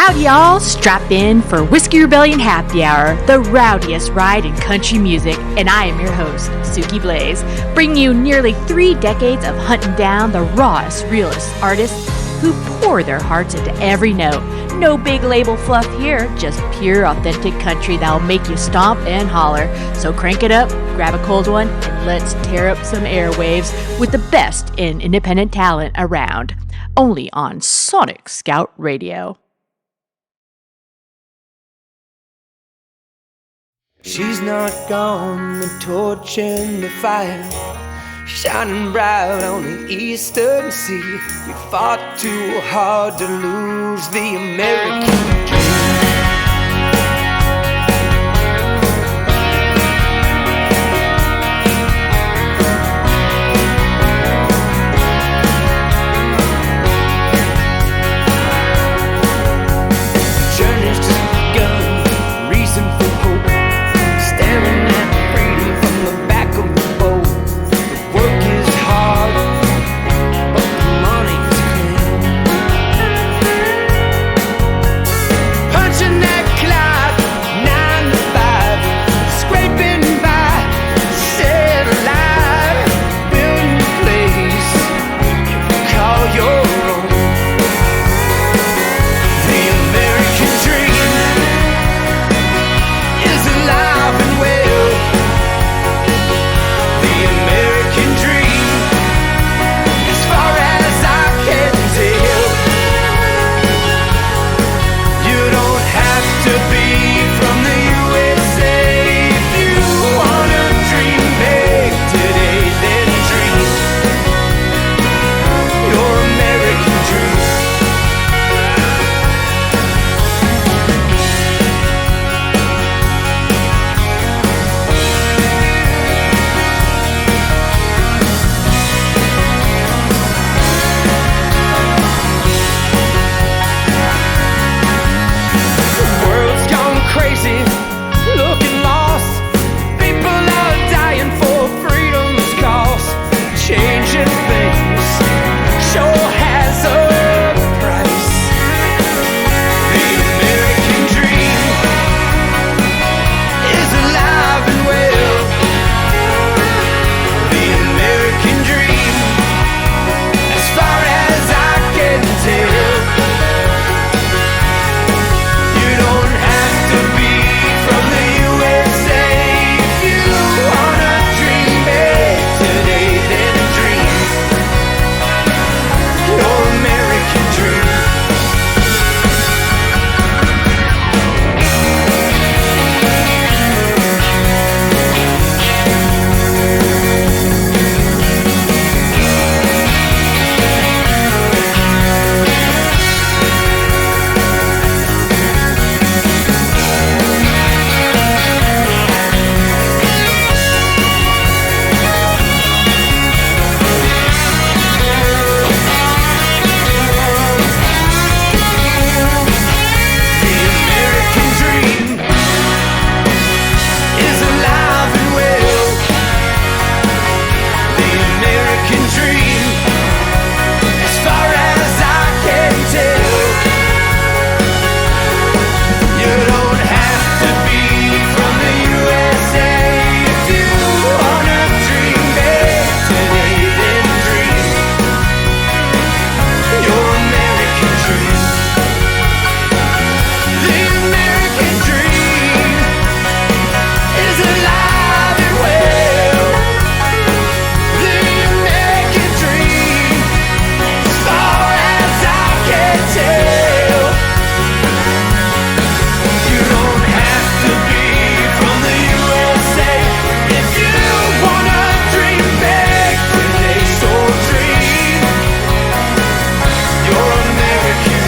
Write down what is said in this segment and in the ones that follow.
Howdy y'all, strap in for Whisky Rebellion Happy Hour, the rowdiest ride in country music, and I am your host, Suki Blaze, bringing you nearly 3 decades of hunting down the rawest, realest artists who pour their hearts into every note. No big label fluff here, just pure authentic country that'll make you stomp and holler. So crank it up, grab a cold one, and let's tear up some airwaves with the best in independent talent around. Only on Sonic Scout Radio. She's not gone, the torch and the fire shining bright on the eastern sea. We fought too hard to lose the American dream. Journey's just begun, reason for hope. Staring at freedom from the back of the boat. The work is hard, but the money's clean. Punching that clock, 9 to 5, scraping by, set alive, building a place you call your own. The American dream is alive and well. The American dream, as far as I can tell. You don't have to be from the USA if you wanna dream big today. Then dream your American dream. The world's gone crazy, looking lost. People are dying for freedom's cause. Changing things sure has a price. The American dream is alive and well. The American dream, as far as I can tell. You don't have to be from the USA if you wanna dream big today. Then dream your American dream. The American dream is alive and well. The American dream, as far as I can tell. You don't have to be from the USA if you wanna dream big today. Then dream your American dream. The American dream is alive and well. The American dream, as far as I can tell. You don't have to be from the USA if you wanna dream big today. So dream your American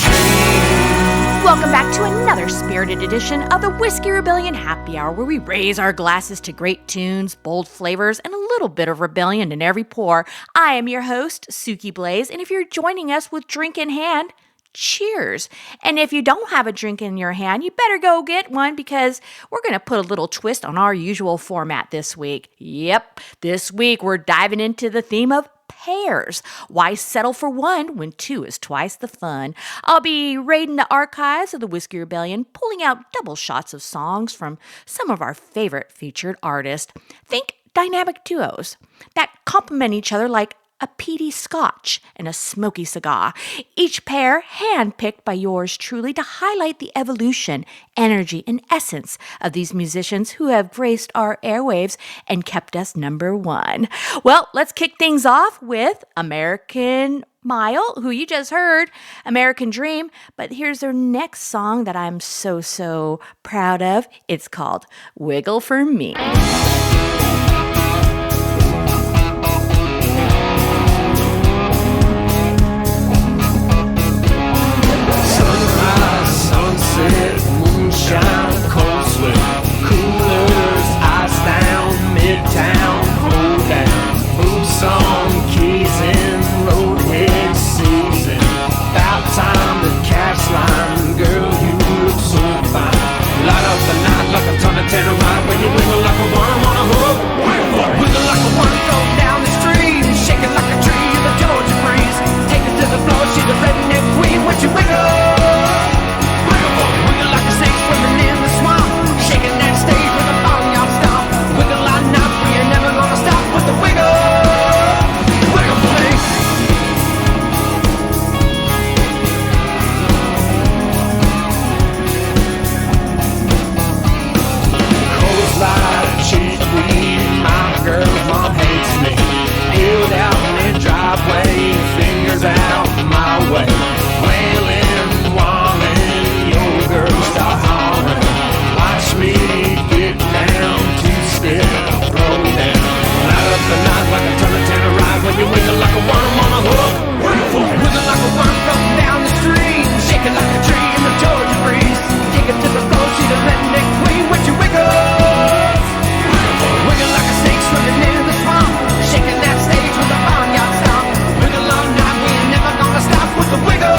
dream. Welcome back to another spirited edition of the Whisky Rebellion Happy Hour, where we raise our glasses to great tunes, bold flavors, and a little bit of rebellion in every pour. I am your host, Suki Blaze, and if you're joining us with drink in hand, cheers. And if you don't have a drink in your hand, you better go get one, because we're going to put a little twist on our usual format this week. Yep, this week we're diving into the theme of pairs. Why settle for one when two is twice the fun? I'll be raiding the archives of the Whisky Rebellion, pulling out double shots of songs from some of our favorite featured artists. Think dynamic duos that complement each other like a peaty scotch and a smoky cigar. Each pair handpicked by yours truly to highlight the evolution, energy, and essence of these musicians who have graced our airwaves and kept us number one. Well, let's kick things off with American Mile, who you just heard, American Dream. But here's their next song that I'm so proud of. It's called Wiggle for Me. Moonshine, cold sweat, coolers, ice down, midtown, hold down, boots on, keys in, roadhead season. About time to cash line, girl, you look so fine. Light up the night like a ton of tannerite when you wiggle like a worm on a hook. Wiggle like a worm float down the street, shake it like a tree in the Georgia breeze. Take it to the floor, she's the redneck queen. When you wiggle. Swimming in the swamp, shaking that stage with a barnyard stomp. Wiggle or not, we ain't never gonna stop with the wiggle. Wiggle for me. Coastline, cheap weed, my girl's mom hates me. Peeled out in the driveway, fingers out my way. Wailing, wailing, your girl start hollering. Watch me get down, two-step, roll down. Light up the night like a ton of tannerite when you wiggle like a worm on a hook. Wiggle like a worm floating down the street, shaking like a tree in the Georgia breeze. Take it to the floor, she's a redneck queen. When you wiggle, wiggle like a snake swimming in the swamp, shaking that stage with a barnyard stomp. Wiggle all night, we ain't never gonna stop with the wiggle.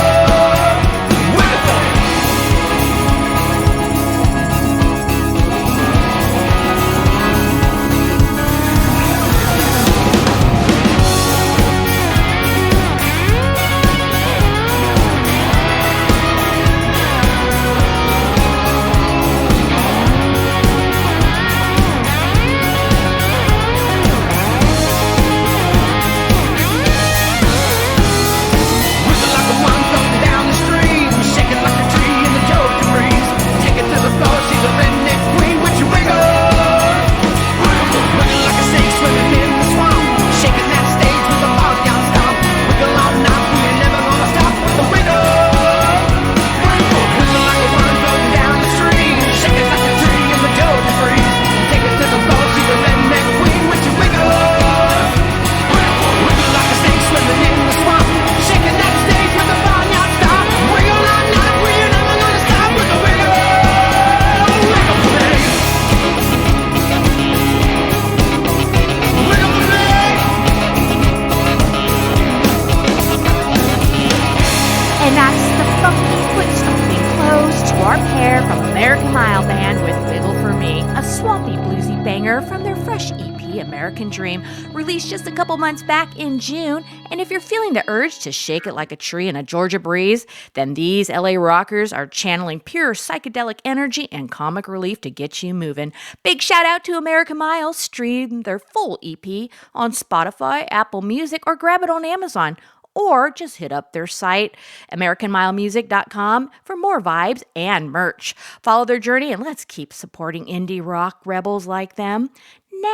Dream, released just a couple months back in June. And if you're feeling the urge to shake it like a tree in a Georgia breeze, then these LA rockers are channeling pure psychedelic energy and comic relief to get you moving. Big shout out to American Mile. Stream their full EP on Spotify, Apple Music, or grab it on Amazon. Or just hit up their site, AmericanMileMusic.com, for more vibes and merch. Follow their journey and let's keep supporting indie rock rebels like them.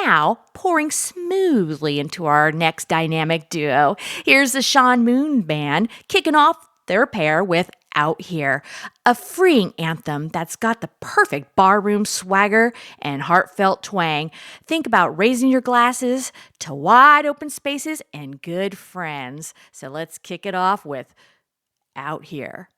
Now, pouring smoothly into our next dynamic duo, here's the Sean Moon Band kicking off their pair with Out Here, a freeing anthem that's got the perfect barroom swagger and heartfelt twang. Think about raising your glasses to wide open spaces and good friends. So let's kick it off with Out Here.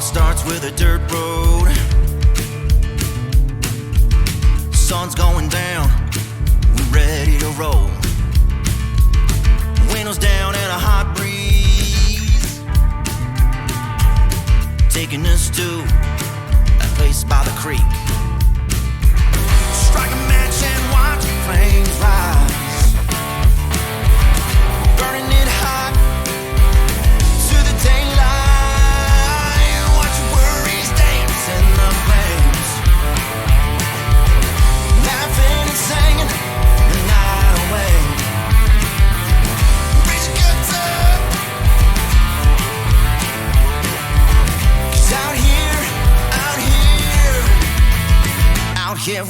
Starts with a dirt road. Sun's gone to a place by the creek. Strike a match and watch the flames rise, burning it hot to the daylight. Watch your worries dance in the flames, laughing and singing the night away. Raise your guns up, 'cause out here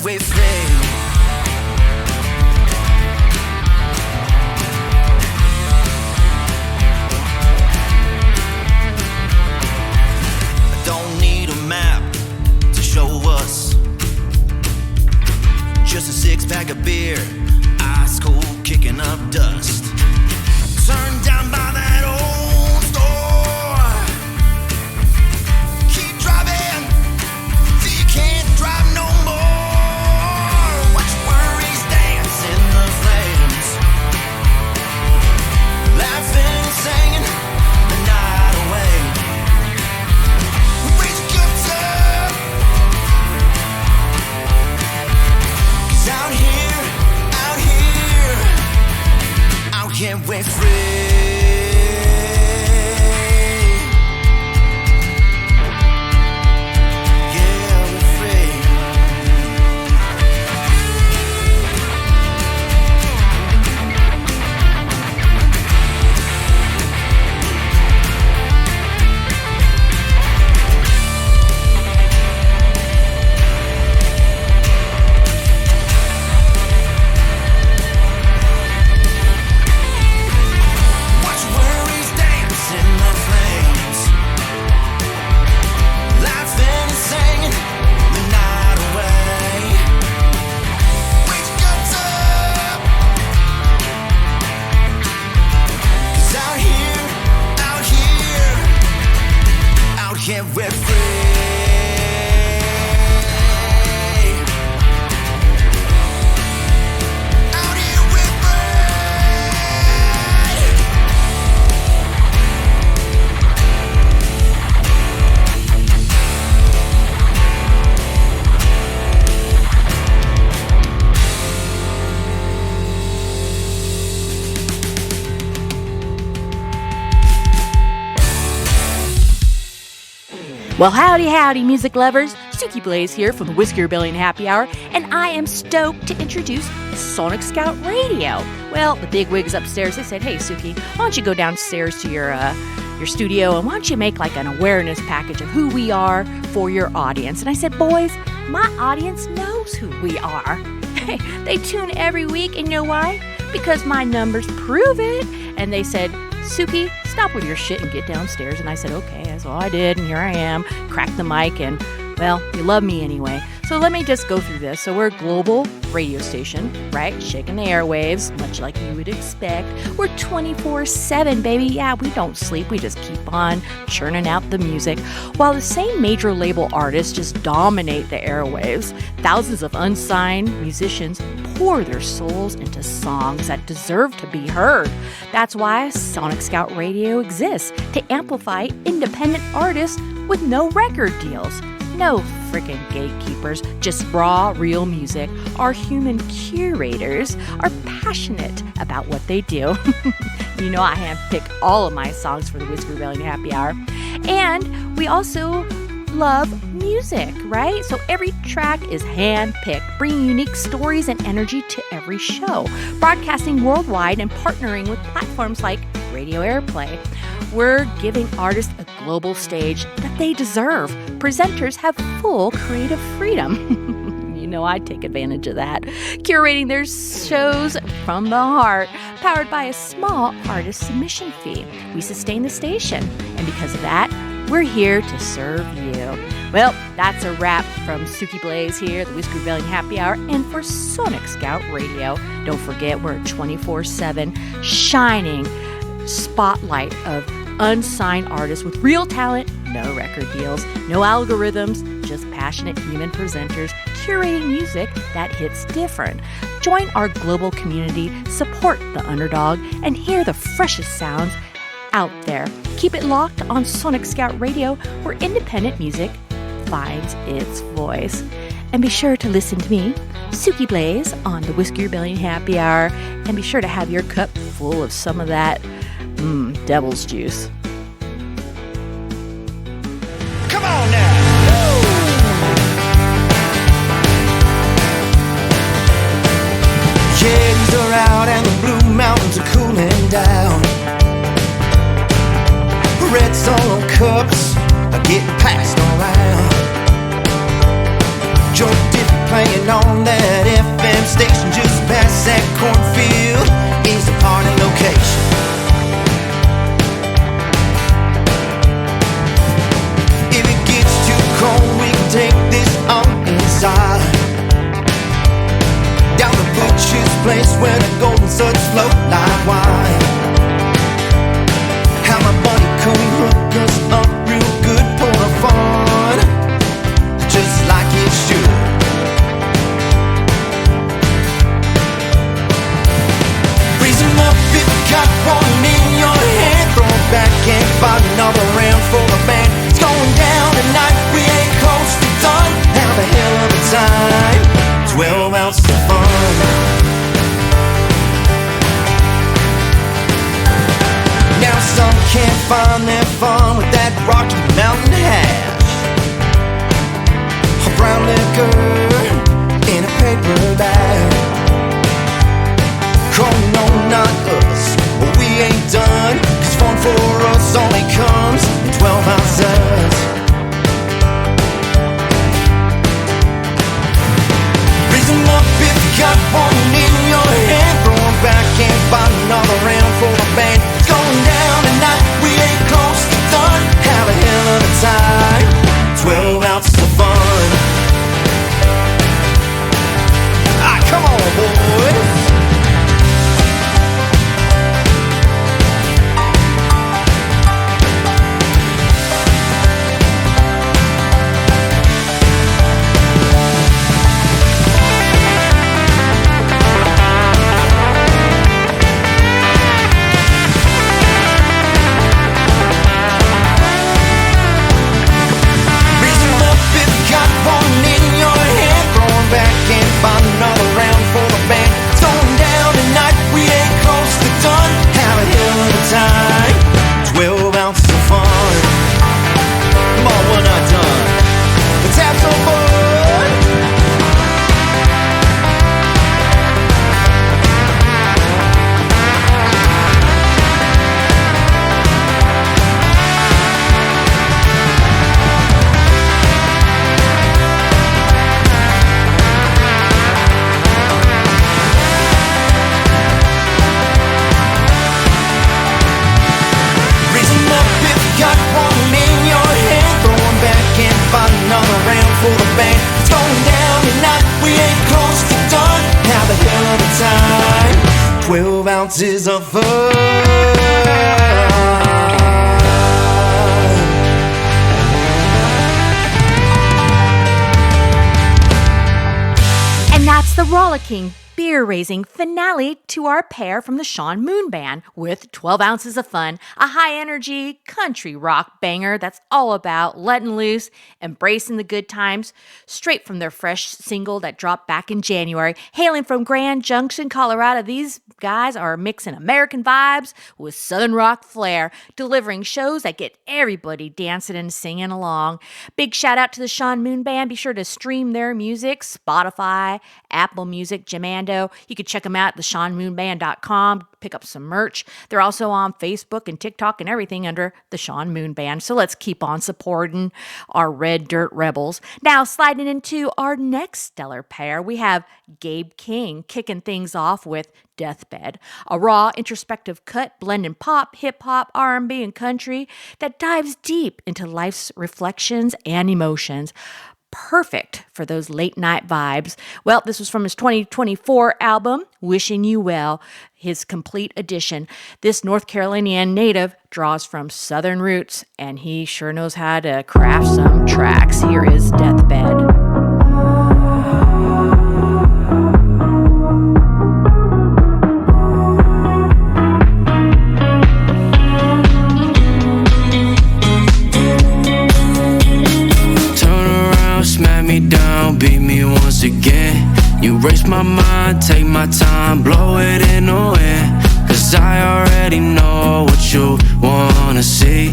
we play. I don't need a map to show us, just a six-pack of beer, ice cold, kicking up dust. Turned down by that old store. Keep driving till you can't drive no more. Watch your worries dance in the flames, laughing and singing the night away. Raise your guns up, 'cause out here we're free. Well, howdy, music lovers. Suki Blaze here from the Whisky Rebellion Happy Hour, and I am stoked to introduce Sonic Scout Radio. Well, the big wigs upstairs, they said, hey, Suki, why don't you go downstairs to your studio, and why don't you make like an awareness package of who we are for your audience? And I said, boys, my audience knows who we are. Hey, they tune every week, and you know why? Because my numbers prove it. And they said, Suki, stop with your shit and get downstairs. And I said, okay, that's all I did, and here I am, cracked the mic, and, well, you love me anyway. So let me just go through this. So we're a global radio station, right? Shaking the airwaves, much like you would expect. We're 24/7, baby. Yeah, we don't sleep. We just keep on churning out the music. While the same major label artists just dominate the airwaves, thousands of unsigned musicians pour their souls into songs that deserve to be heard. That's why Sonic Scout Radio exists, to amplify independent artists with no record deals. No freaking gatekeepers, just raw, real music. Our human curators are passionate about what they do. You know I handpick all of my songs for the Whisky Rebellion Happy Hour. And we also love music, right? So every track is handpicked, bringing unique stories and energy to every show. Broadcasting worldwide and partnering with platforms like Radio Airplay. We're giving artists a global stage that they deserve. Presenters have full creative freedom. You know I take advantage of that. Curating their shows from the heart, powered by a small artist submission fee. We sustain the station, and because of that, we're here to serve you. Well, that's a wrap from Suki Blaze here, the Whisky Rebellion Happy Hour, and for Sonic Scout Radio. Don't forget, we're a 24/7 shining spotlight of unsigned artists with real talent, no record deals, no algorithms, just passionate human presenters curating music that hits different. Join our global community, support the underdog, and hear the freshest sounds out there. Keep it locked on Sonic Scout Radio, where independent music finds its voice. And be sure to listen to me, Suki Blaze, on the Whisky Rebellion Happy Hour. And be sure to have your cup full of some of that devil's juice. Come on now! Yetis are out and the Blue Mountains are cooling down. Red Solo cups are getting passed around. Joe Diffie playing on that FM station just past that cornfield is the party location. If it gets too cold, we can take this on inside. Down the butcher's place where the golden suds float like wine. How my buddy Cody hooked us up real good, pour a fun, just like it should. Raise 'em up if you got one in your hand. Throw it back and find another round for the band. It's going down tonight, we ain't close to done. Have a hell of a time, 12 ounces of fun. Now some can't find their fun with that Rocky Mountain hash, a brown liquor in a paper bag. Oh no, not us, but we ain't done, 'cause fun for us only comes in 12 ounces. Raise 'em up if you got one in your hand. Throw 'em back and find another round for the band. It's going down tonight, we ain't close to done. Have a hell of a time, 12 ounces of fun. Ah, come on, boys. Find another round for the band. It's going down tonight, we ain't close to done. Have a hell of a time, 12 ounces of fun. Come on, we're not done. Let's have some fun. Got one in your hand, throw 'em back and find another round for the band. It's going down tonight, we ain't close to done. Have a hell of a time, 12 ounces of fun. And that's the rollicking, beer-raising finale to our pair from the Sean Moon Band with 12 ounces of fun, a high-energy country rock banger that's all about letting loose, embracing the good times, straight from their fresh single that dropped back in January. Hailing from Grand Junction, Colorado, these guys are mixing American vibes with Southern rock flair, delivering shows that get everybody dancing and singing along. Big shout out to the Sean Moon Band. Be sure to stream their music, Spotify, Apple Music, Jamando. You can check them out at theseanmoonband.com, pick up some merch. They're also on Facebook and TikTok and everything under the Sean Moon Band. So let's keep on supporting our Red Dirt Rebels. Now, sliding into our next stellar pair, we have Gabe King kicking things off with Deathbed, a raw, introspective cut blending pop, hip-hop, R&B, and country that dives deep into life's reflections and emotions. Perfect for those late night vibes. Well, this was from his 2024 album, Wishing You Well, his complete edition. This North Carolinian native draws from Southern roots, and he sure knows how to craft some tracks. Here is Deathbed. I already know what you wanna see,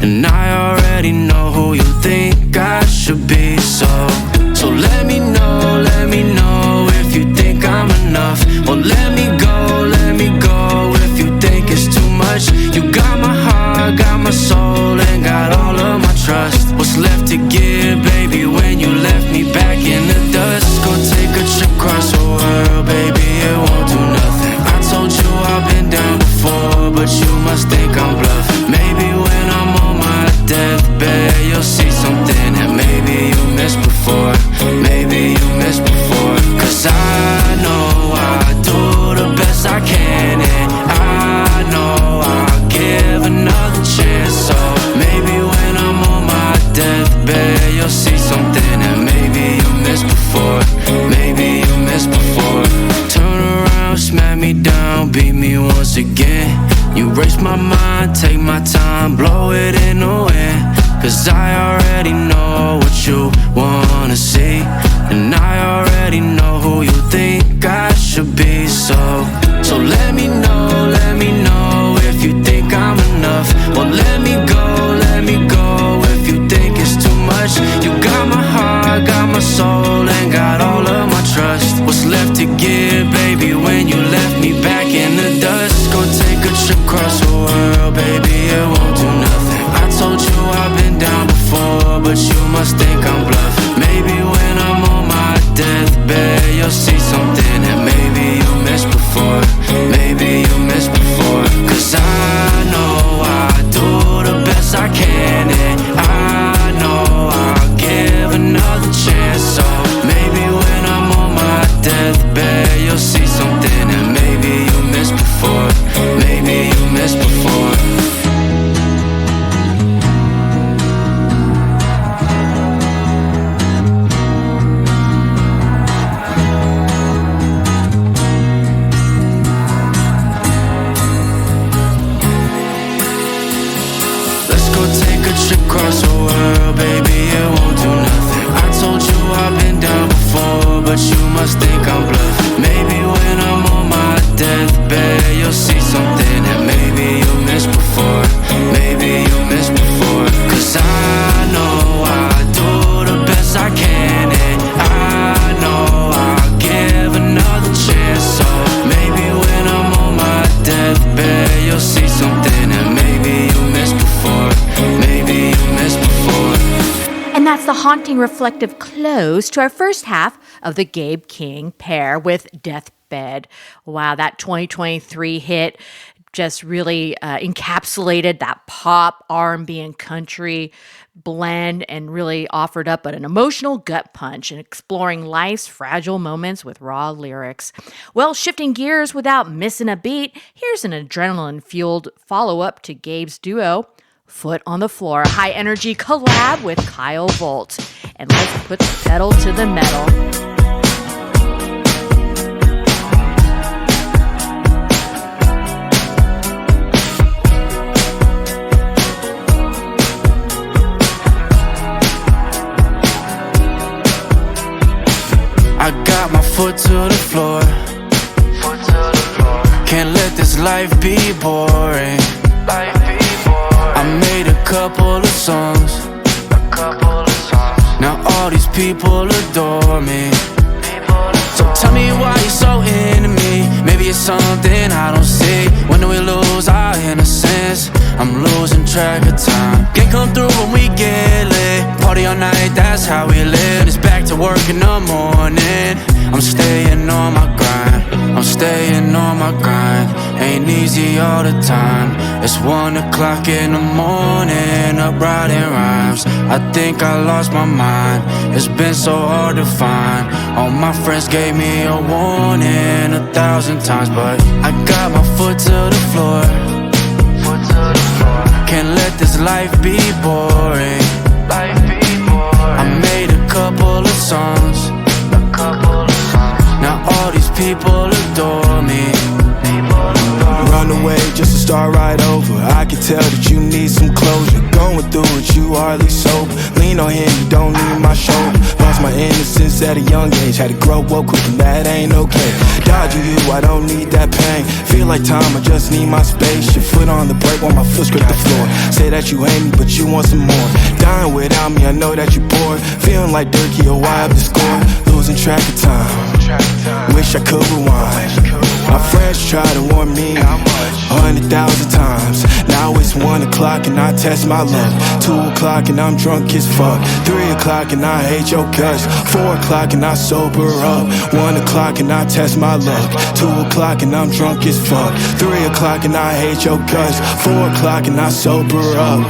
and I already know who you think I should be. So let me know if you think I'm enough. Or let me go if you think it's too much. You got my heart, got my soul, and got all of my trust. What's left to give, baby, when you left me back in the dust? Go take a trip across the world, baby, it won't do nothing. I told you I've been down before, but you must think I'm bluffing. Maybe when I'm on my deathbed, you'll see something that maybe you missed before. Maybe you missed before. Cause I know I do the best I can, and I know I'll give another chance. So maybe when I'm on my deathbed, you'll see something that maybe you missed before. Maybe you missed before. Turn around, smack me down, beat me once again. You race my mind, take my time, blow it in the wind. Cause I already know what you wanna see, and I already know who you think I should be. So let me know if you think I'm enough. Or let me go if you think it's too much. You got my heart, got my soul, and got all of my trust. What's left to give, baby, when you left me back in the dust? Go take a trip across the world, baby, it won't do nothing. I told you I've been down before, but you must think I'm bluffing. Maybe when I'm on my deathbed, you'll see something that maybe you missed before. Maybe you missed before. Cause I know I do the best I can, and I know I'll give another chance. So maybe when I'm on my deathbed, you'll see something that maybe you missed before. Maybe you missed before. Across the world, baby, it won't do nothing. I told you I've been down before, but you must think I'm bluffing. Maybe when I'm on my deathbed, you'll see something that maybe you missed before. Maybe you missed before. Cause I know I do the best I can, and I know I'll give another chance. So maybe when I'm on my deathbed, you'll see something that maybe you missed before. Maybe you missed before. And that's the haunting reflective close to our first half of the Gabe King pair with Deathbed. Wow, that 2023 hit just really encapsulated that pop, R&B, and country blend, and really offered up an emotional gut punch and exploring life's fragile moments with raw lyrics. Well, shifting gears without missing a beat, here's an adrenaline-fueled follow-up to Gabe's duo, Foot on the Floor, a high-energy collab with Kyle Volt. And let's put the pedal to the metal. I got my foot to the floor. Can't let this life be boring. I made a couple of songs. Now all these people adore me. So tell me why you're so into me. Maybe it's something I don't see. When do we lose our innocence? I'm losing track of time. Can't come through when we get lit. Party all night, that's how we live. It's back to work in the morning. I'm staying on my grind. I'm staying on my grind. Ain't easy all the time. It's 1 o'clock in the morning, up writing rhymes. I think I lost my mind. It's been so hard to find. All my friends gave me a warning 1,000 times, but I got my foot to the floor. Can't let this life be boring. I made a couple of songs. Now all these people adore me. Run away just to start right over. I can tell that you need some closure. Going through it, you hardly sober. Lean on him, you don't need my shoulder. Lost my innocence at a young age. Had to grow up quick and that ain't okay. Dodging you, I don't need that pain. Feel like time, I just need my space. Your foot on the brake while my foot scrape the floor. Say that you hate me, but you want some more. Dying without me, I know that you're bored. Feeling like Dirkie, oh, I have the score. Losing track of time. Wish I could rewind. My friends try to warn me 100,000 times. Now it's 1 o'clock and I test my luck. 2 o'clock and I'm drunk as fuck. 3 o'clock and I hate your guts. 4 o'clock and I sober up. 1 o'clock and I test my luck. 2 o'clock and I'm drunk as fuck. 3 o'clock and I hate your guts. 4 o'clock and I sober up.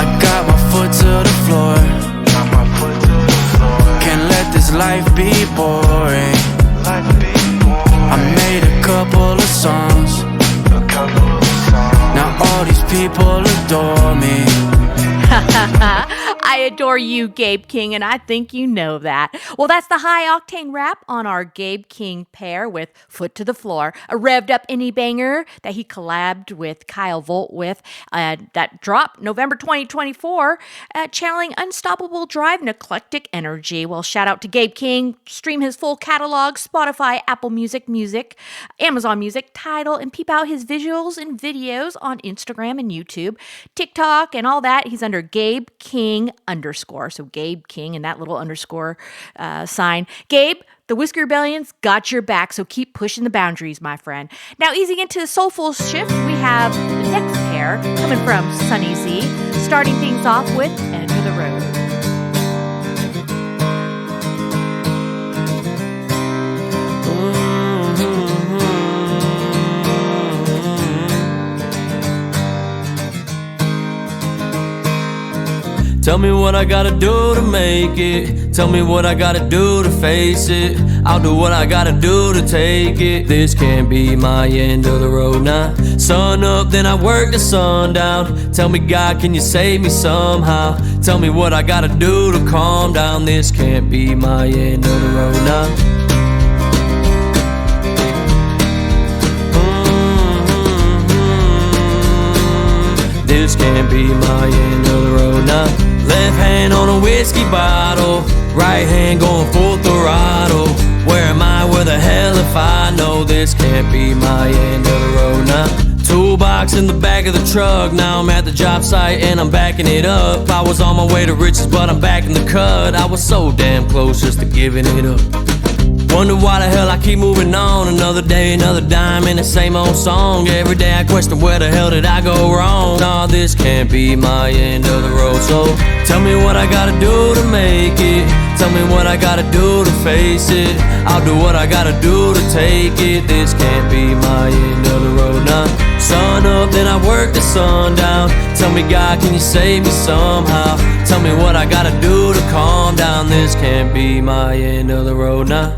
I got my foot to the floor. Can't let this life be boring. I made a couple of songs. Now all these people adore me. I adore you, Gabe King, and I think you know that. Well, that's the high-octane rap on our Gabe King pair with Foot to the Floor, a revved-up indie banger that he collabed with Kyle Volt with, that dropped November 2024, channeling unstoppable drive and eclectic energy. Well, shout out to Gabe King. Stream his full catalog, Spotify, Apple Music, Amazon Music, Tidal, and peep out his visuals and videos on Instagram and YouTube, TikTok, and all that. He's under Gabe King _. So Gabe King and that little underscore sign. Gabe, the Whisky Rebellion's got your back, so keep pushing the boundaries, my friend. Now, easing into the soulful shift, we have the next pair coming from Sunny Z, starting things off with End of the Road. Tell me what I gotta do to make it. Tell me what I gotta do to face it. I'll do what I gotta do to take it. This can't be my end of the road now. Sun up, then I work the sun down. Tell me, God, can you save me somehow? Tell me what I gotta do to calm down. This can't be my end of the road now. This can't be my end of the road now. Left hand on a whiskey bottle, right hand going full throttle. Where am I? Where the hell if I know? This can't be my end of the road now. Toolbox in the back of the truck. Now I'm at the job site and I'm backing it up. I was on my way to riches, but I'm back in the cut. I was so damn close just to giving it up. Wonder why the hell I keep moving on. Another day, another dime in the same old song. Every day I question where the hell did I go wrong. Nah, this can't be my end of the road. So tell me what I gotta do to make it. Tell me what I gotta do to face it. I'll do what I gotta do to take it. This can't be my end of the road now. Sun up, then I work the sun down. Tell me, God, can you save me somehow? Tell me what I gotta do to calm down. This can't be my end of the road now.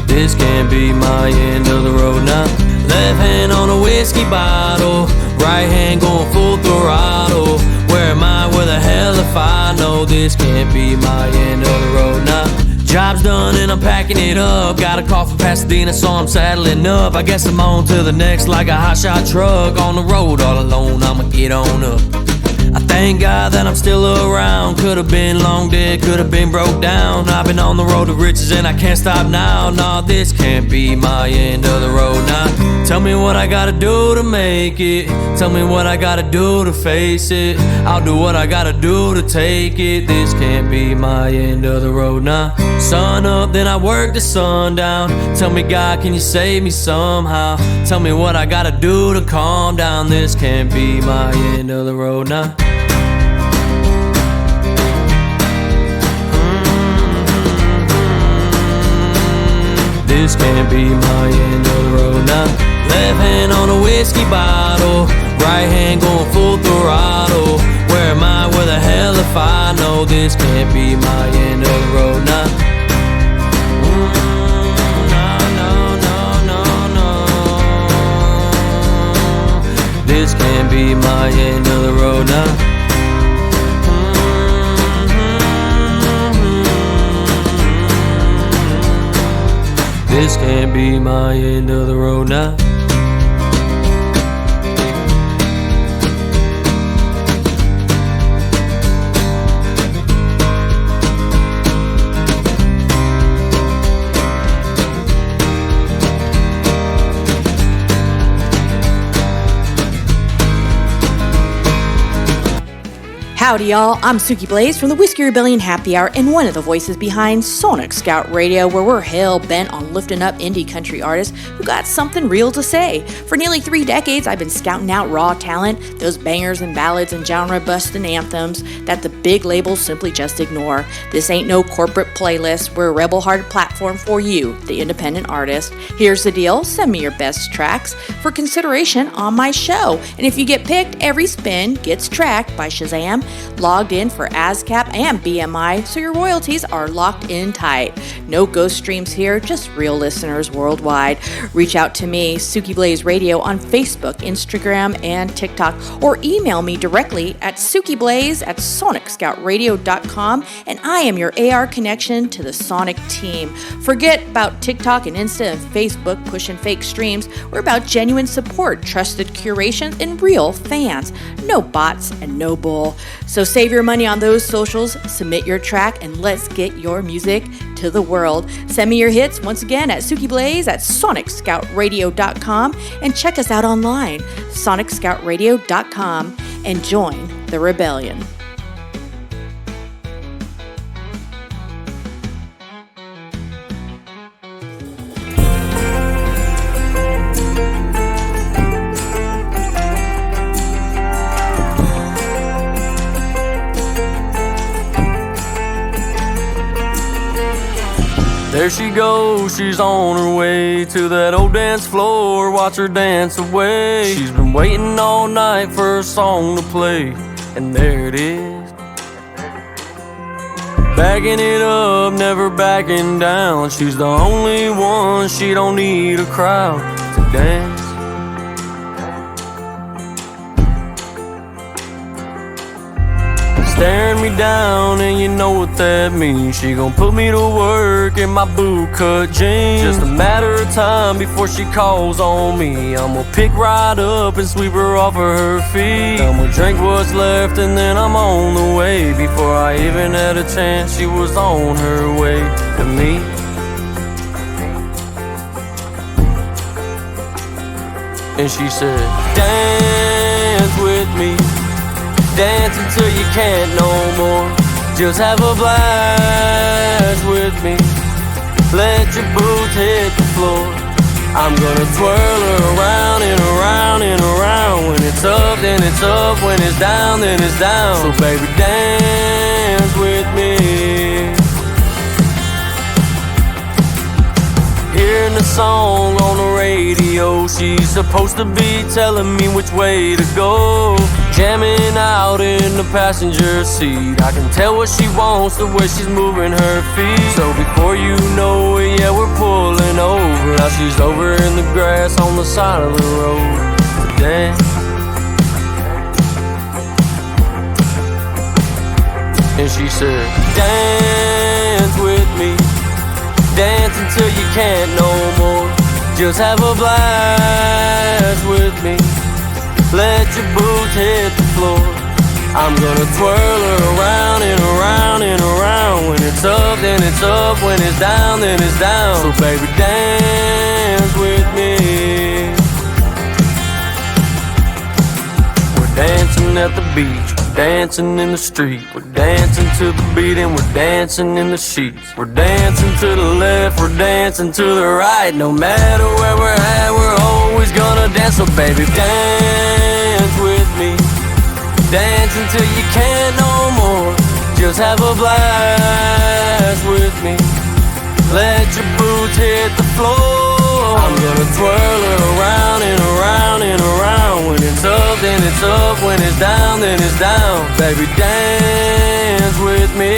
This can't be my end of the road now. Left hand on a whiskey bottle, right hand going full throttle. Where am I? Where the hell if I know? This can't be my end of the road now. Job's done and I'm packing it up. Got a call from Pasadena, so I'm saddling up. I guess I'm on to the next like a hotshot truck. On the road all alone, I'ma get on up. I thank God that I'm still around. Could've been long dead, could've been broke down. I've been on the road to riches and I can't stop now. Nah, this can't be my end of the road now. Tell me what I gotta do to make it. Tell me what I gotta do to face it. I'll do what I gotta do to take it. This can't be my end of the road now. Sun up, then I work the sun down. Tell me, God, can you save me somehow? Tell me what I gotta do to calm down. This can't be my end of the road now. This can't be my end of the road now. Left hand on a whiskey bottle, right hand going full throttle. Where am I? Where the hell if I know? This can't be my end of the road now. This can't be my end of the road now. This can't be my end of the road now. Howdy, y'all. I'm Suki Blaze from the Whisky Rebellion Happy Hour and one of the voices behind Sonic Scout Radio, where we're hell-bent on lifting up indie country artists who got something real to say. For nearly 3 decades, I've been scouting out raw talent, those bangers and ballads and genre-busting anthems that the big labels simply just ignore. This ain't no corporate playlist. We're a rebel-hearted platform for you, the independent artist. Here's the deal. Send me your best tracks for consideration on my show. And if you get picked, every spin gets tracked by Shazam, logged in for ASCAP and BMI, so your royalties are locked in tight. No ghost streams here, just real listeners worldwide. Reach out to me, Suki Blaze Radio, on Facebook, Instagram, and TikTok, or email me directly at sukiblaze@sonicscoutradio.com, and I am your AR connection to the Sonic team. Forget about TikTok and Insta and Facebook pushing fake streams. We're about genuine support, trusted curation, and real fans. No bots and no bull. So save your money on those socials, submit your track, and let's get your music to the world. Send me your hits once again at sukiblaze@sonicscoutradio.com, and check us out online, sonicscoutradio.com, and join the rebellion. There she goes, she's on her way to that old dance floor, watch her dance away. She's been waiting all night for a song to play, and there it is. Backing it up, never backing down. She's the only one, she don't need a crowd to dance. Staring me down, and you know what that means. She gon' put me to work in my boot-cut jeans. Just a matter of time before she calls on me. I'ma pick right up and sweep her off of her feet. I'ma drink what's left and then I'm on the way. Before I even had a chance, she was on her way to me. And she said, dance with me, dance until you can't no more. Just have a blast with me, let your boots hit the floor. I'm gonna twirl her around and around and around. When it's up, then it's up. When it's down, then it's down. So baby, dance with me. Hearing the song on the radio, she's supposed to be telling me which way to go. Jamming out in the passenger seat, I can tell what she wants, the way she's moving her feet. So before you know it, yeah, we're pulling over. Now she's over in the grass on the side of the road to dance. And she said, dance with me, dance until you can't no more. Just have a blast with me, let your boots hit the floor. I'm gonna twirl her around and around and around. When it's up, then it's up. When it's down, then it's down. So baby, dance with me. We're dancing at the beach, we're dancing in the street. We're dancing to the beat and we're dancing in the sheets. We're dancing to the left, we're dancing to the right. No matter where we're at, we're always gonna dance. So baby, dance with me, dance until you can't no more. Just have a blast with me, let your boots hit the floor. I'm gonna twirl her around and around and around. When it's up, then it's up. When it's down, then it's down. Baby, dance with me.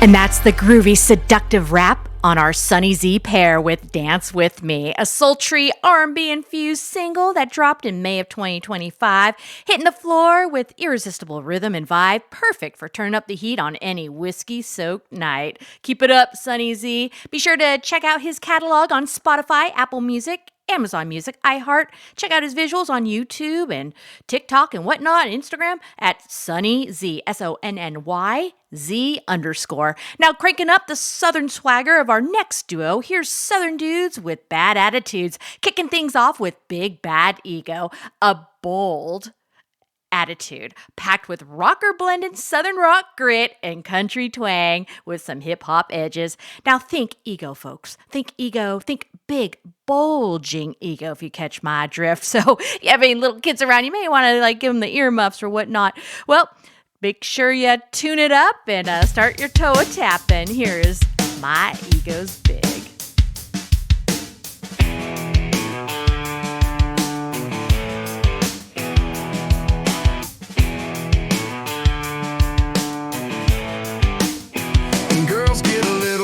And that's the groovy, seductive rap on our Sunny Z pair with Dance With Me, a sultry R&B infused single that dropped in May of 2025, hitting the floor with irresistible rhythm and vibe, perfect for turning up the heat on any whiskey-soaked night. Keep it up, Sunny Z. Be sure to check out his catalog on Spotify, Apple Music, Amazon Music, iHeart. Check out his visuals on YouTube and TikTok and whatnot, Instagram at Sunny Z, SONNYZ_. Now cranking up the southern swagger of our next duo, here's Southern Dudes with Bad Attitudes, kicking things off with Big Bad Ego, a bold attitude packed with rocker blended southern rock grit and country twang with some hip hop edges. Now think ego, folks. Think ego. Think big bulging ego, if you catch my drift. So if you have any little kids around, you may want to give them the earmuffs or whatnot. Well, make sure you tune it up and start your toe tapping. Here is My Ego's Big.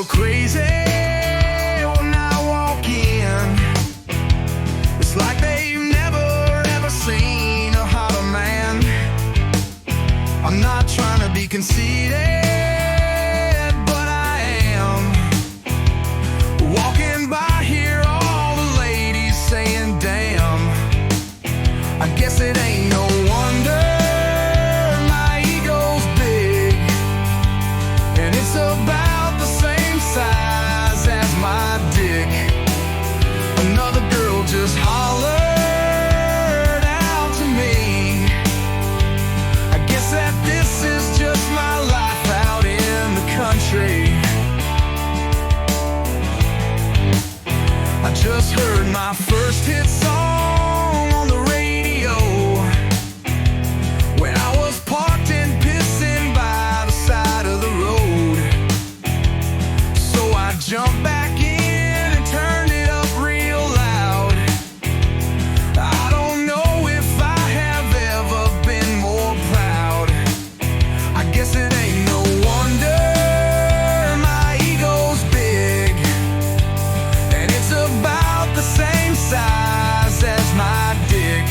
Crazy when I walk in. It's like they've never ever seen a hotter man. I'm not trying to be conceited, but I am. Walking by here, all the ladies saying damn. I guess it ain't no wonder my ego's big, and it's about size as my dick. Another girl just hollered out to me. I guess that this is just my life out in the country. I just heard my first hit song on the radio when I was parked and pissing by the side of the road. Jump back in and turn it up real loud. I don't know if I have ever been more proud. I guess it ain't no wonder my ego's big, and it's about the same size as my dick.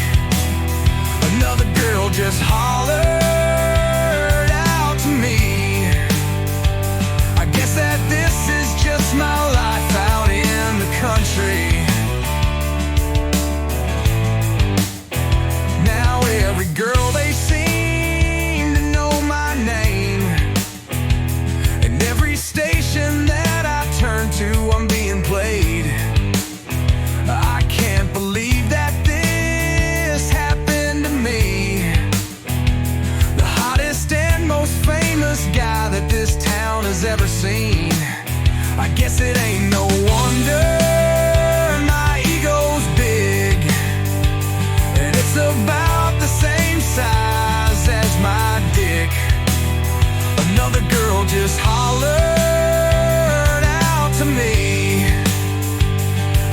Another girl just hollered out to me. I guess that this is just my life out in the country. Now every girl they seem to know my name, and every station that I turn to I'm being played. I can't believe that this happened to me. The hottest and most famous guy that this town has ever seen. I guess it ain't no wonder my ego's big, and it's about the same size as my dick. Another girl just hollered out to me.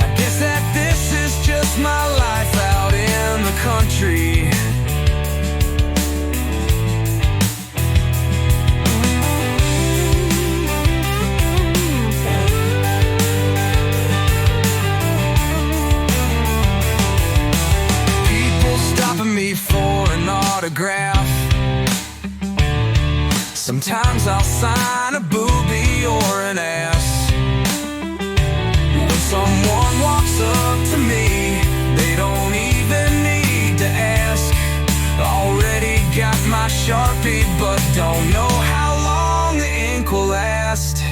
I guess that this is just my life out in the country. Me for an autograph. Sometimes I'll sign a boobie or an ass. When someone walks up to me, they don't even need to ask. Already got my Sharpie, but don't know how long the ink will last.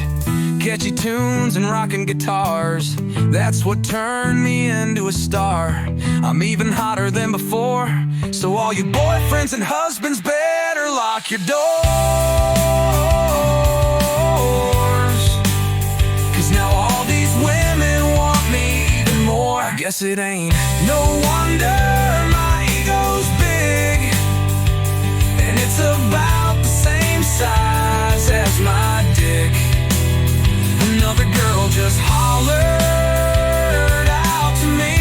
Catchy tunes and rockin' guitars, that's what turned me into a star. I'm even hotter than before, so all you boyfriends and husbands better lock your doors. 'Cause now all these women want me even more. I guess it ain't no wonder my ego's big, and it's about the same size as my dick. Another girl just hollered out to me.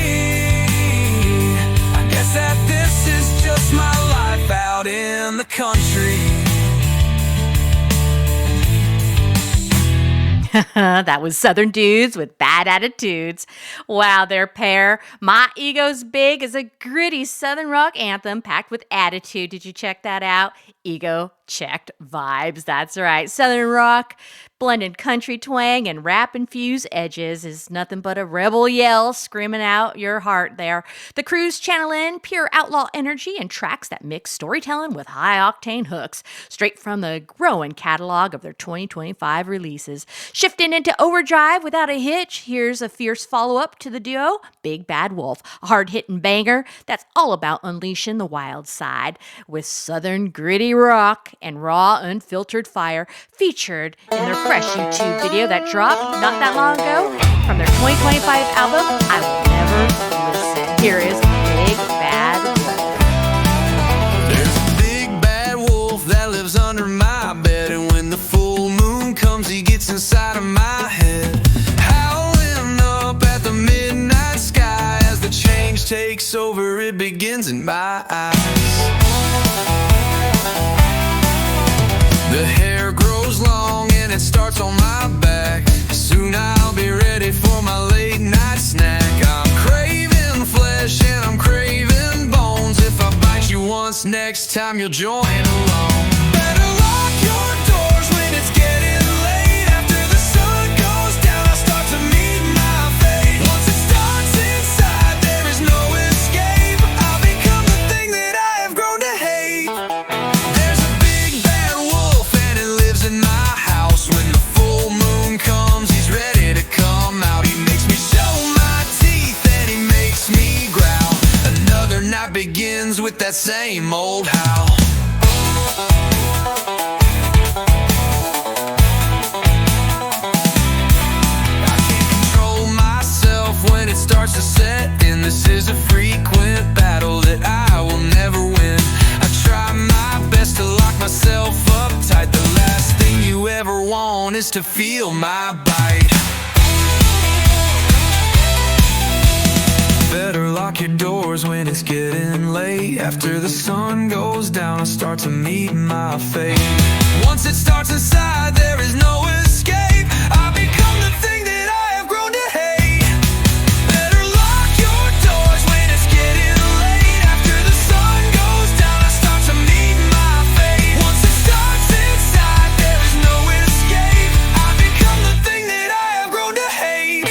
I guess that this is just my life out in the country. That was Southern Dudes with Bad Attitudes. Wow, their pair, My Ego's Big, is a gritty Southern rock anthem packed with attitude. Did you check that out? Ego checked vibes. That's right. Southern rock, blended country twang and rap-infused edges is nothing but a rebel yell screaming out your heart there. The crews channel in pure outlaw energy and tracks that mix storytelling with high-octane hooks, straight from the growing catalog of their 2025 releases. Shifting into overdrive without a hitch, here's a fierce follow-up to the duo, Big Bad Wolf, a hard-hitting banger that's all about unleashing the wild side with southern gritty rock and raw, unfiltered fire, featured in their fresh YouTube video that dropped not that long ago from their 2025 album, I Will Never Listen. Here is Big Bad Wolf. There's a big bad wolf that lives under my bed, and when the full moon comes, he gets inside of my head, howling up at the midnight sky. As the change takes over, it begins in my eyes. The hair grows long and it starts on my back. Soon I'll be ready for my late night snack. I'm craving flesh and I'm craving bones. If I bite you once, next time you'll join along. Better lock your doors when it's getting late. After the sun goes down, I start to meet my fate. Once it starts inside, there is no escape. I'll become the thing that I have grown to hate. There's a big bad wolf and it lives in my house. When the full moon comes, he's ready to come out. He makes me show my teeth and he makes me growl. Another night begins with that same old howl. I can't control myself when it starts to set in. This is a frequent battle that I will never win. I try my best to lock myself up tight. The last thing you ever want is to feel my bite. Better lock your doors when it's getting late. After the sun goes down, I start to meet my fate. Once it starts inside, there is no escape. I become the thing that I have grown to hate. Better lock your doors when it's getting late. After the sun goes down, I start to meet my fate. Once it starts inside, there is no escape. I become the thing that I have grown to hate.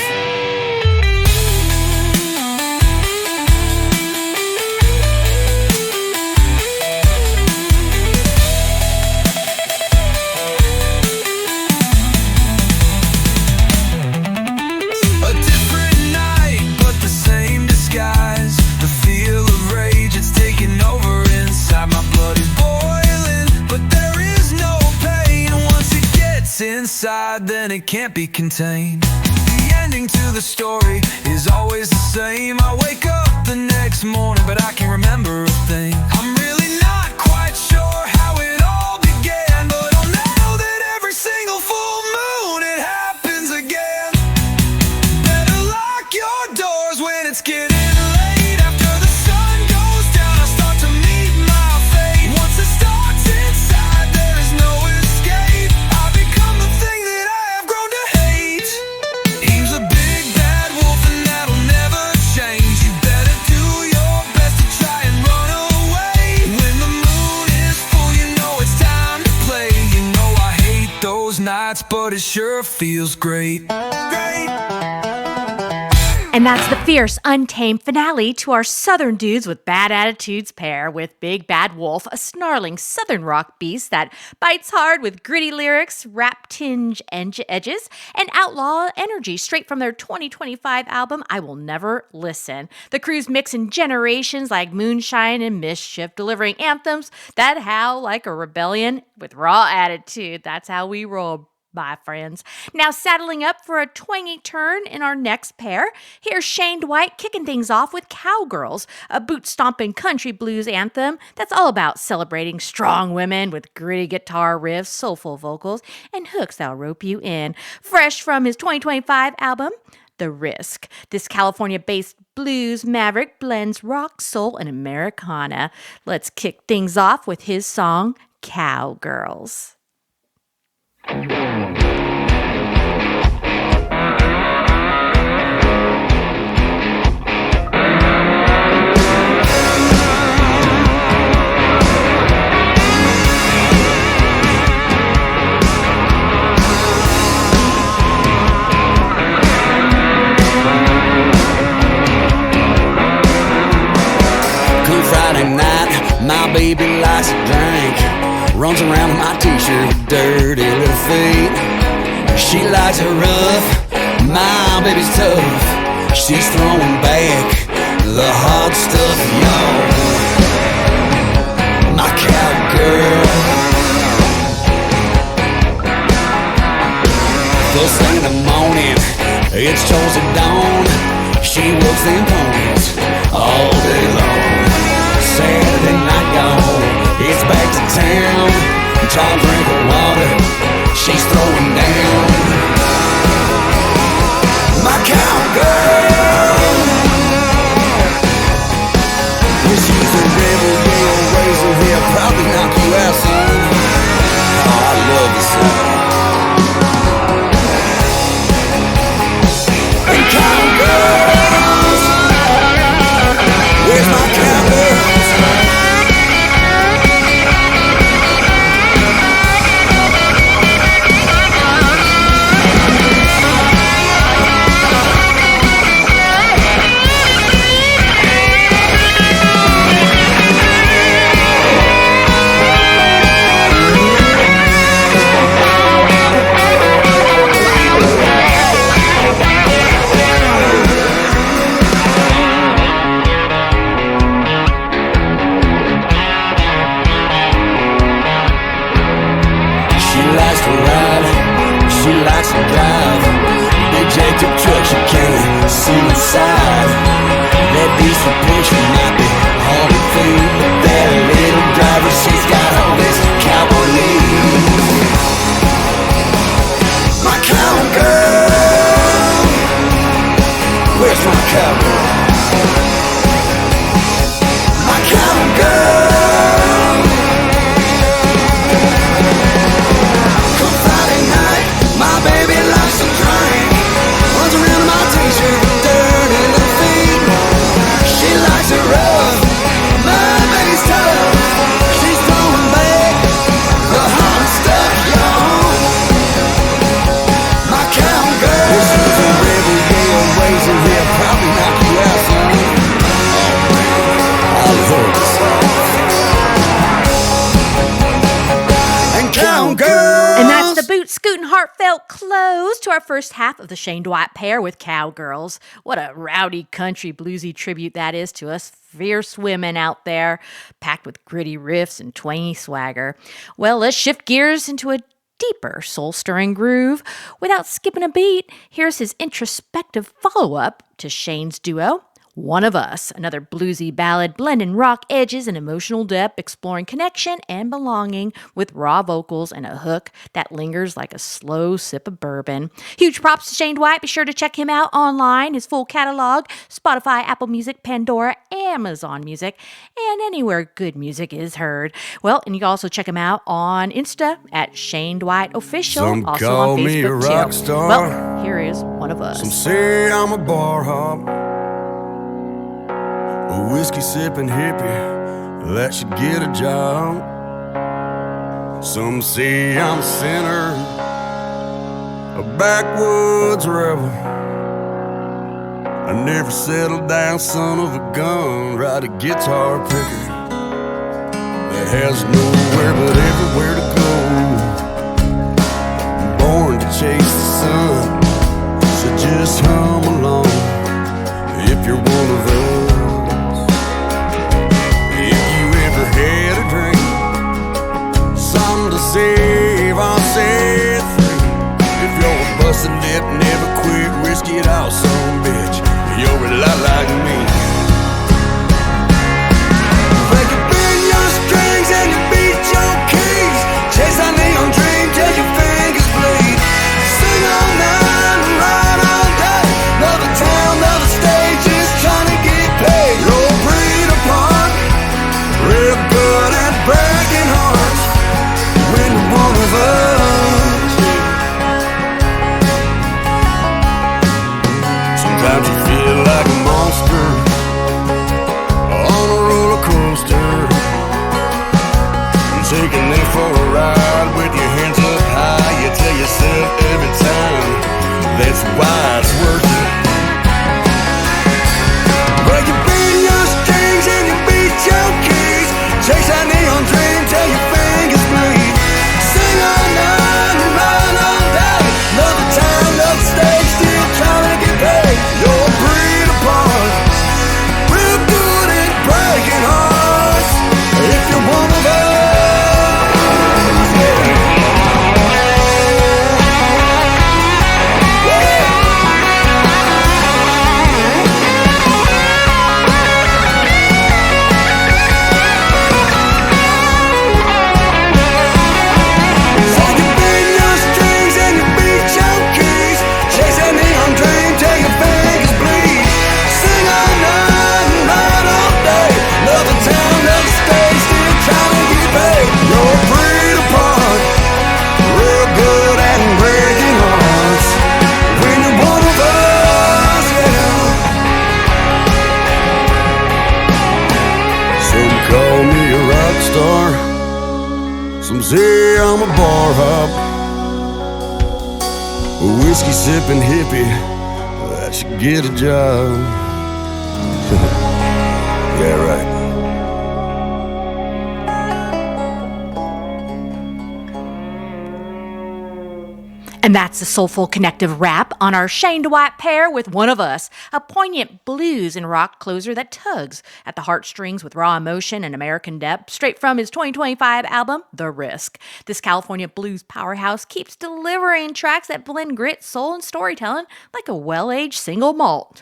A different night, but the same disguise. The feel of rage, it's taking over inside. My blood is boiling, but there is no pain. Once it gets inside, then it can't be contained. The ending to the story is always the same. I wake up the next morning, but I can't remember a thing. I'm really not quite sure how it all began, but I'll know that every single full moon it happens again. Better lock your doors when it's getting late. After the sun goes down, I start to meet my fate. Once it starts inside, there is no escape. I become the thing that I have grown to hate. He's a big bad wolf and that'll never change. You better do your best to try and run away. When the moon is full, you know it's time to play. You know I hate those nights, but it sure feels great. Great. And that's the fierce, untamed finale to our Southern Dudes with Bad Attitudes pair with Big Bad Wolf, a snarling Southern rock beast that bites hard with gritty lyrics, rap tinge edges, and outlaw energy straight from their 2025 album, I Will Never Listen. The crew's mixing generations like moonshine and mischief, delivering anthems that howl like a rebellion with raw attitude. That's how we roll, my friends. Now saddling up for a twangy turn in our next pair, here's Shane White kicking things off with Cowgirls, a boot-stomping country blues anthem that's all about celebrating strong women with gritty guitar riffs, soulful vocals, and hooks that'll rope you in. Fresh from his 2025 album, The Risk. This California-based blues maverick blends rock, soul, and Americana. Let's kick things off with his song, Cowgirls. runs around in my t-shirt with dirty little feet. She likes it rough, my baby's tough. She's throwing back the hard stuff, y'all. My cowgirl. First thing in the morning, it's chores at dawn. She works them ponies all day long. Saturday night gone, it's back to town. Tall drink of water, she's throwing down. My cowgirl. Well, she's a rebel, yeah, razor hair, probably knock you out, son. Oh, I love this song. And cowgirls, where's my cowgirls? To our first half of the Shane Dwight pair with Cowgirls. What a rowdy country bluesy tribute that is to us fierce women out there, packed with gritty riffs and twangy swagger. Well, let's shift gears into a deeper soul-stirring groove. Without skipping a beat, here's his introspective follow-up to Shane's duo, One of Us, another bluesy ballad blending rock edges and emotional depth, exploring connection and belonging with raw vocals and a hook that lingers like a slow sip of bourbon. Huge props to Shane Dwight. Be sure to check him out online, his full catalog, Spotify, Apple Music, Pandora, Amazon Music, and anywhere good music is heard. Well, and you can also check him out on Insta at Shane Dwight Official, Some also call on me a Facebook rock too. star. Well, here is One of Us. Some say I'm a bar hop, a whiskey sippin' hippie that should get a job. Some say I'm a sinner, a backwoods rebel. I never settled down, son of a gun, ride a guitar picker that has nowhere but everywhere to go. I'm born to chase the sun, so just hum along if you're one of us. Had a dream, something to save, I'll set free. If you're a busted lip, never quit, risk it all, son bitch. You're a lot like me. Play the bend your strings and you beat your keys. Chase that neon dream till your fingers bleed. Sing all night. whiskey sippin' hippie, that should get a job. Yeah, right. And that's the soulful connective wrap on our Shane DeWhite pair with One of Us, a poignant blues and rock closer that tugs at the heartstrings with raw emotion and American depth, straight from his 2025 album, The Risk. This California blues powerhouse keeps delivering tracks that blend grit, soul, and storytelling like a well-aged single malt.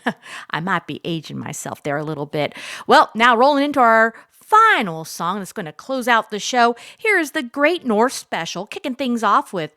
I might be aging myself there a little bit. Well, now rolling into our final song that's going to close out the show, here is the Great North Special, kicking things off with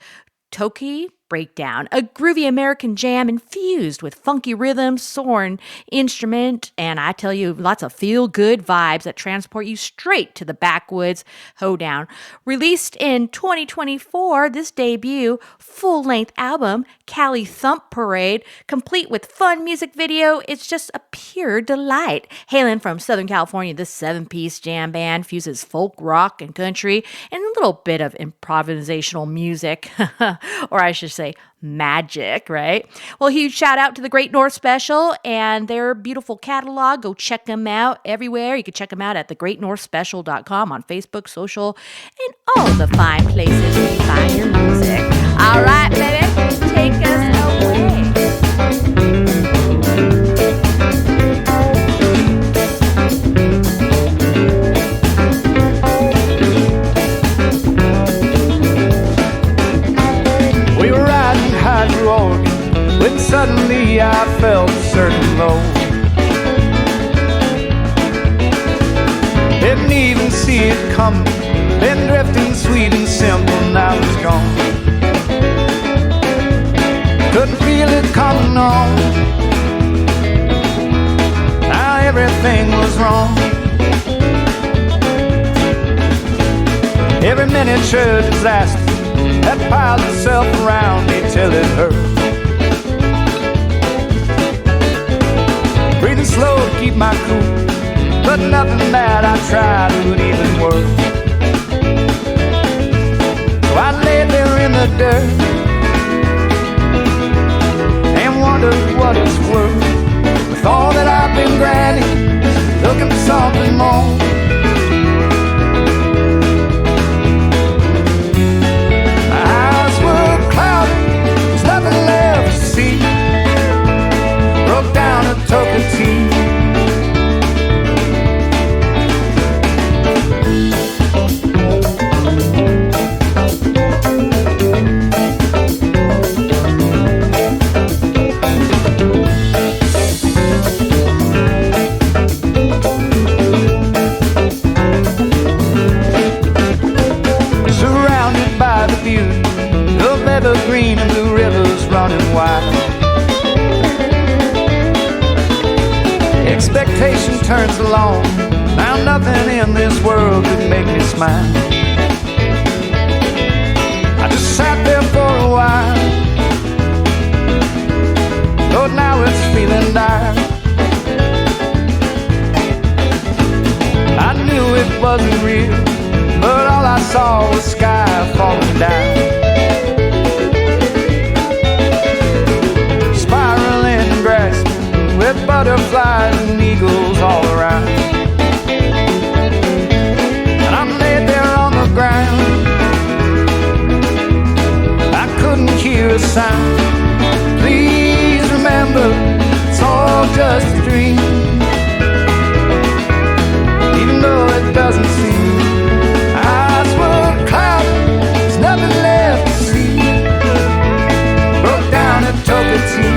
Toki Breakdown, a groovy American jam infused with funky rhythms, soaring instrument, and I tell you, lots of feel-good vibes that transport you straight to the backwoods hoedown. Released in 2024, this debut full-length album, Cali Thump Parade, complete with fun music video, it's just a pure delight. Hailing from Southern California, this 7-piece jam band fuses folk, rock, and country, and a little bit of improvisational music, or I should say magic, right? Well, huge shout out to the Great North Special and their beautiful catalog. Go check them out everywhere. You can check them out at thegreatnorthspecial.com on Facebook, social, and all the fine places where you find your music. All right, baby, take us away. When suddenly I felt a certain low. Didn't even see it coming. Been drifting sweet and simple, now it's gone. Couldn't feel it coming on. Now everything was wrong. Every miniature disaster that piles itself around me till it hurts. Breathing slow to keep my cool, but nothing that I tried would even work. So I lay there in the dirt and wondered what it's worth. With all that I've been granted, looking for something more. My eyes were clouded, there's nothing left to see. Broke down a token tea. Surrounded by the beauty of evergreen and blue rivers running wild. Expectation turns along. Now nothing in this world could make me smile. I just sat there for a while. Lord, now it's feeling dire. I knew it wasn't real, but all I saw was sky falling down. Spiraling and grasping with butterflies and eagles all around. And I'm laid there on the ground. I couldn't hear a sound. Please remember, it's all just a dream. Even though it doesn't seem. Eyes were clouded, there's nothing left to see. Broke down and took a tea.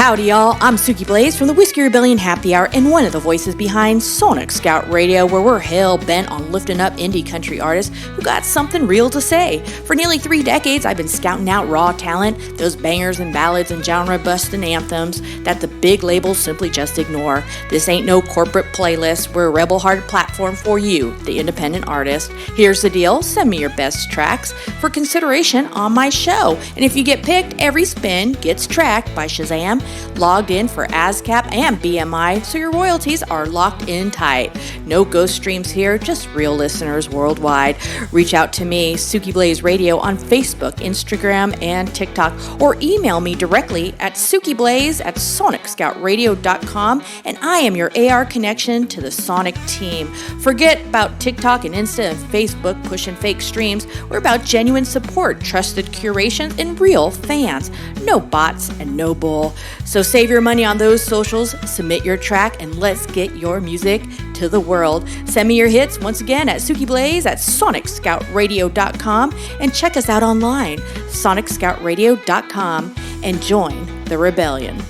Howdy, y'all. I'm Suki Blaze from the Whisky Rebellion Happy Hour and one of the voices behind Sonic Scout Radio, where we're hell-bent on lifting up indie country artists who got something real to say. For nearly 3 decades, I've been scouting out raw talent, those bangers and ballads and genre-busting anthems that the big labels simply just ignore. This ain't no corporate playlist. We're a rebel-hearted platform for you, the independent artist. Here's the deal. Send me your best tracks for consideration on my show. And if you get picked, every spin gets tracked by Shazam, logged in for ASCAP and BMI, so your royalties are locked in tight. No ghost streams here, just real listeners worldwide. Reach out to me, Suki Blaze Radio, on Facebook, Instagram, and TikTok, or email me directly at sukiblaze@sonicscoutradio.com, and I am your AR connection to the Sonic team. Forget about TikTok and Insta and Facebook pushing fake streams. We're about genuine support, trusted curation, and real fans. No bots and no bull. So save your money on those socials, submit your track, and let's get your music to the world. Send me your hits once again at sukiblaze@sonicscoutradio.com, and check us out online, sonicscoutradio.com, and join the rebellion.